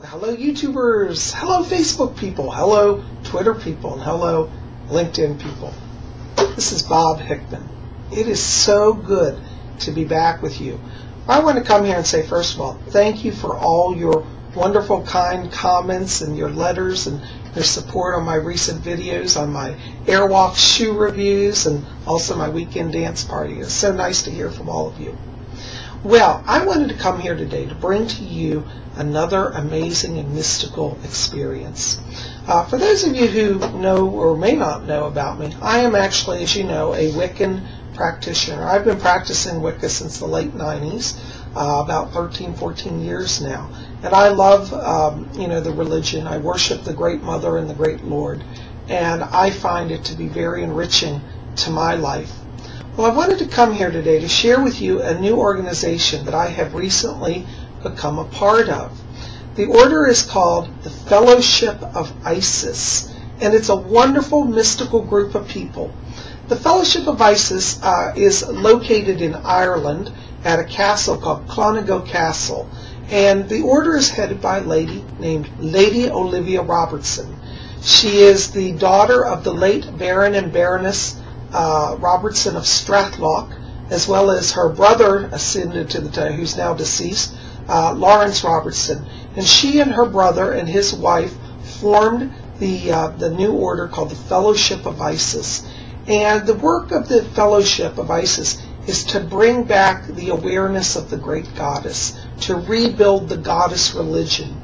Hello YouTubers, hello Facebook people, hello Twitter people, and hello LinkedIn people. This is Bob Hickman. It is so good to be back with you. I want to come here and say, first of all, thank you for all your wonderful, kind comments and your letters and your support on my recent videos, on my Airwalk shoe reviews, and also my weekend dance party. It's so nice to hear from all of you. Well, I wanted to come here today to bring to you another amazing and mystical experience. For those of you who know or may not know about me, I am actually, as you know, a Wiccan practitioner. I've been practicing Wicca since the late 90s, about 13, 14 years now. And I love, the religion. I worship the Great Mother and the Great Lord. And I find it to be very enriching to my life. Well, I wanted to come here today to share with you a new organization that I have recently become a part of. The order is called the Fellowship of Isis, and it's a wonderful mystical group of people. The Fellowship of Isis is located in Ireland at a castle called Clonigo Castle, and the order is headed by a lady named Lady Olivia Robertson. She is the daughter of the late Baron and Baroness Robertson of Strathlock, as well as her brother ascended to the title, who's now deceased, Lawrence Robertson. And she and her brother and his wife formed the new order called the Fellowship of Isis. And the work of the Fellowship of Isis is to bring back the awareness of the great goddess, to rebuild the goddess religion.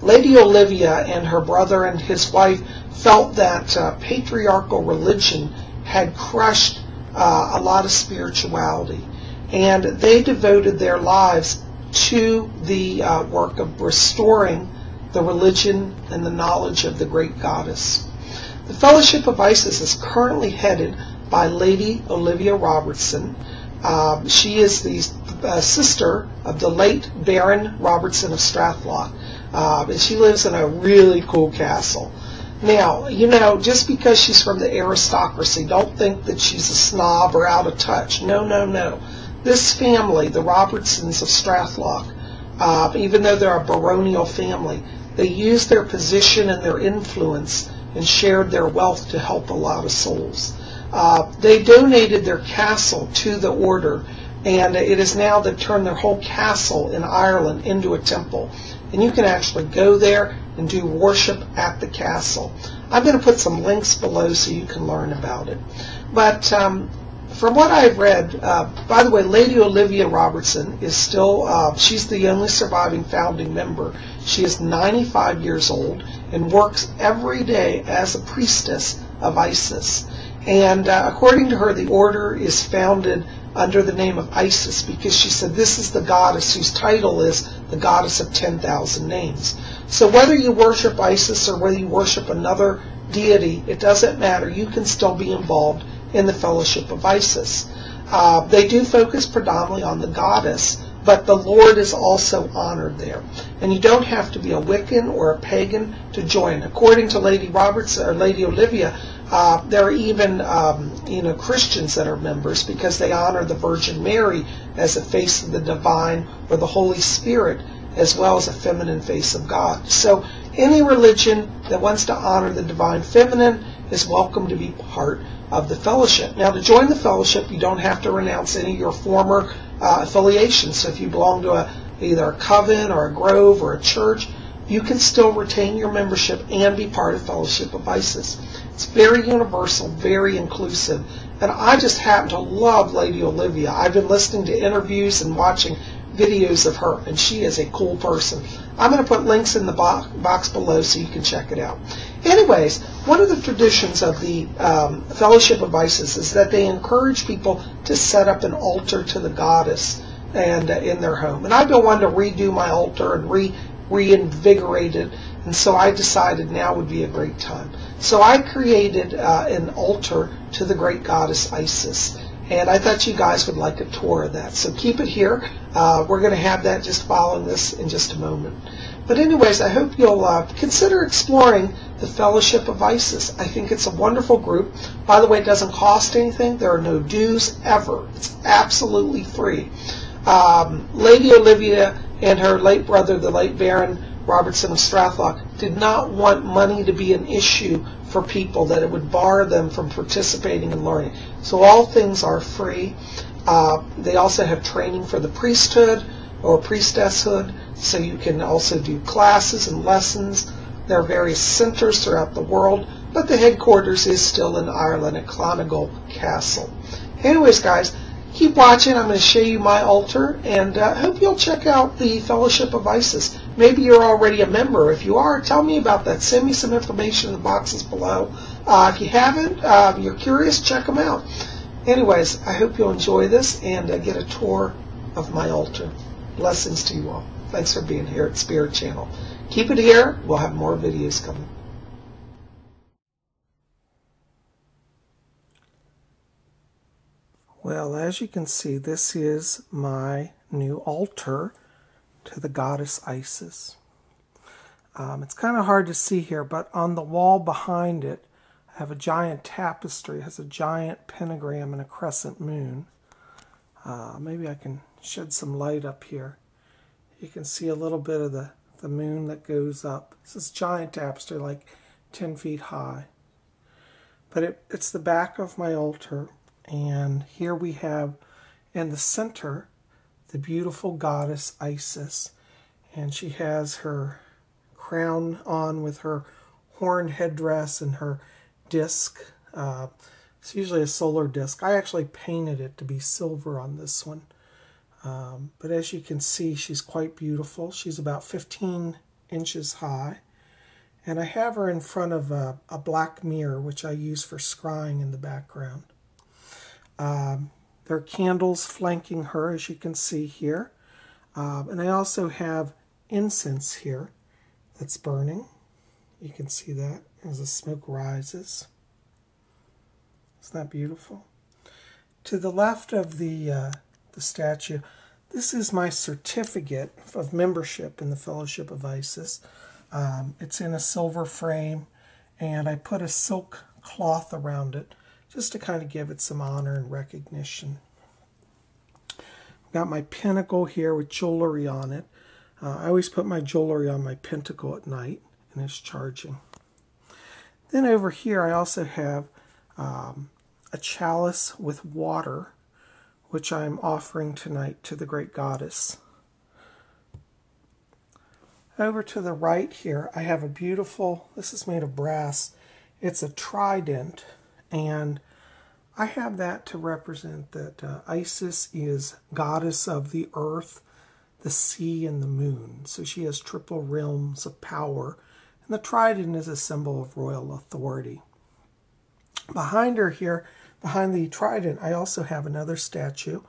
Lady Olivia and her brother and his wife felt that patriarchal religion had crushed a lot of spirituality, and they devoted their lives to the work of restoring the religion and the knowledge of the great goddess. The Fellowship of Isis is currently headed by Lady Olivia Robertson. She is the sister of the late Baron Robertson of Strathlock, and she lives in a really cool castle. Now, just because she's from the aristocracy, don't think that she's a snob or out of touch. No, no, no. This family, the Robertsons of Strathlock, even though they're a baronial family, they used their position and their influence and shared their wealth to help a lot of souls. They donated their castle to the order, and it is now they've turned their whole castle in Ireland into a temple. And you can actually go there and do worship at the castle. I'm going to put some links below so you can learn about it. But from what I've read, by the way, Lady Olivia Robertson is still, she's the only surviving founding member. She is 95 years old and works every day as a priestess of Isis. And according to her, the order is founded under the name of Isis because she said this is the goddess whose title is the goddess of 10,000 names. So whether you worship Isis or whether you worship another deity, it doesn't matter. You can still be involved in the Fellowship of Isis. They do focus predominantly on the goddess, but the Lord is also honored there. And you don't have to be a Wiccan or a pagan to join. According to Lady Robertson or Lady Olivia, there are even Christians that are members because they honor the Virgin Mary as a face of the divine or the Holy Spirit, as well as a feminine face of God. So any religion that wants to honor the divine feminine is welcome to be part of the fellowship. Now, to join the fellowship, you don't have to renounce any of your former affiliations. So if you belong to either a coven or a grove or a church, you can still retain your membership and be part of Fellowship of Isis. It's very universal, very inclusive, and I just happen to love Lady Olivia. I've been listening to interviews and watching videos of her, and she is a cool person. I'm going to put links in the box below so you can check it out. Anyways, one of the traditions of the Fellowship of Isis is that they encourage people to set up an altar to the goddess and in their home. And I've been wanting to redo my altar and reinvigorate it, and so I decided now would be a great time. So I created an altar to the great goddess Isis, and I thought you guys would like a tour of that. So keep it here. We're going to have that just following this in just a moment. But anyways, I hope you'll consider exploring the Fellowship of Isis. I think it's a wonderful group. By the way, it doesn't cost anything. There are no dues ever. It's absolutely free. Lady Olivia and her late brother, the late Baron Robertson of Strathlock, did not want money to be an issue for people, that it would bar them from participating in learning. So all things are free. They also have training for the priesthood or priestesshood, so you can also do classes and lessons. There are various centers throughout the world, but the headquarters is still in Ireland at Clonagall Castle. Anyways, guys, keep watching. I'm going to show you my altar, and I hope you'll check out the Fellowship of Isis. Maybe you're already a member. If you are, tell me about that. Send me some information in the boxes below. If you haven't, you're curious, check them out. Anyways, I hope you'll enjoy this and get a tour of my altar. Blessings to you all. Thanks for being here at Spirit Channel. Keep it here. We'll have more videos coming. Well, as you can see, this is my new altar to the goddess Isis. It's kind of hard to see here, but on the wall behind it, I have a giant tapestry. It has a giant pentagram and a crescent moon. Maybe I can shed some light up here. You can see a little bit of the moon that goes up. This is giant tapestry, like 10 feet high. But it's the back of my altar. And here we have in the center the beautiful goddess Isis. And she has her crown on with her horn headdress and her disc. It's usually a solar disc. I actually painted it to be silver on this one. But as you can see, she's quite beautiful. She's about 15 inches high. And I have her in front of a black mirror, which I use for scrying in the background. There are candles flanking her, as you can see here. And I also have incense here that's burning. You can see that as the smoke rises. Isn't that beautiful? To the left of the statue, this is my certificate of membership in the Fellowship of Isis. It's in a silver frame, and I put a silk cloth around it just to kind of give it some honor and recognition. Got my pentacle here with jewelry on it. I always put my jewelry on my pentacle at night, and it's charging. Then over here I also have a chalice with water, which I'm offering tonight to the great goddess. Over to the right here, I have a beautiful, this is made of brass, it's a trident, and I have that to represent that Isis is goddess of the earth, the sea, and the moon. So she has triple realms of power, and the trident is a symbol of royal authority. Behind her here, behind the trident, I also have another statue,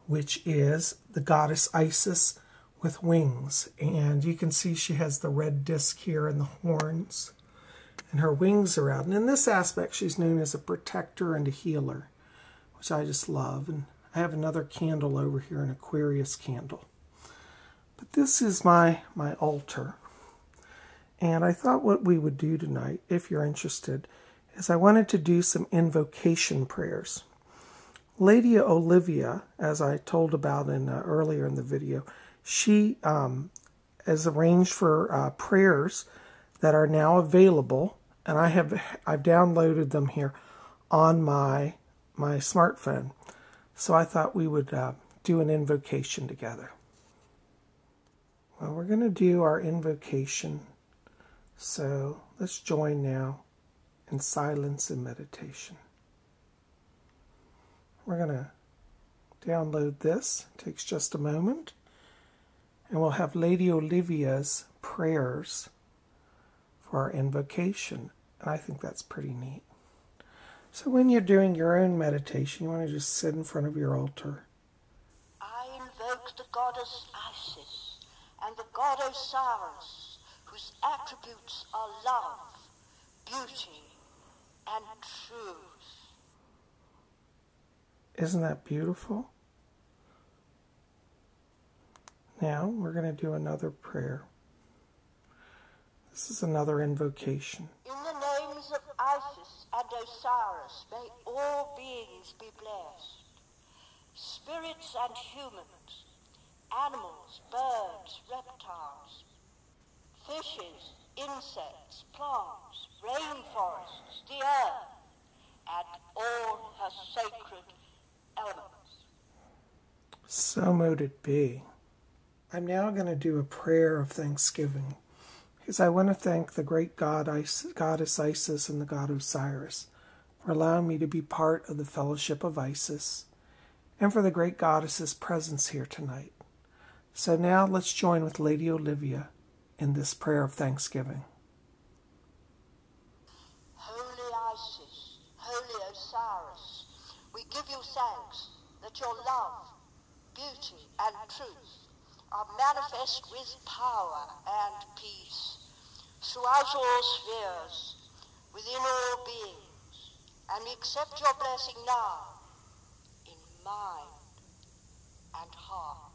which is the goddess Isis with wings. And you can see she has the red disc here and the horns, and her wings are out. And in this aspect, she's known as a protector and a healer, which I just love. And I have another candle over here, an Aquarius candle. But this is my altar. And I thought what we would do tonight, if you're interested, is I wanted to do some invocation prayers. Lady Olivia, as I told about earlier in the video, she has arranged for prayers that are now available, and I've downloaded them here on my smartphone. So I thought we would do an invocation together. Well, we're going to do our invocation. So let's join now in silence and meditation. We're going to download this. It takes just a moment. And we'll have Lady Olivia's prayers for our invocation. And I think that's pretty neat. So when you're doing your own meditation, you want to just sit in front of your altar. I invoke the goddess Isis and the god Osiris, whose attributes are love, beauty, and truth. Isn't that beautiful? Now we're going to do another prayer. This is another invocation. In the names of Isis and Osiris, may all beings be blessed. Spirits and humans, animals, birds, reptiles, fishes, insects, plants, rainforests, the earth, and all her sacred elements. So mote it be. I'm now going to do a prayer of thanksgiving, because I want to thank the great goddess Isis and the god Osiris for allowing me to be part of the Fellowship of Isis, and for the great goddess's presence here tonight. So now let's join with Lady Olivia in this prayer of thanksgiving. Holy Isis, holy Osiris, we give you thanks that your love, beauty, and truth are manifest with power and peace throughout all spheres, within all beings, and we accept your blessing now in mind and heart.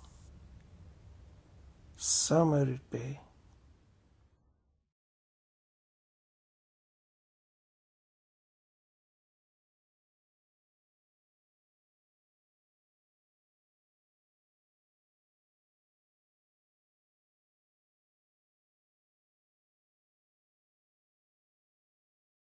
So mote it be.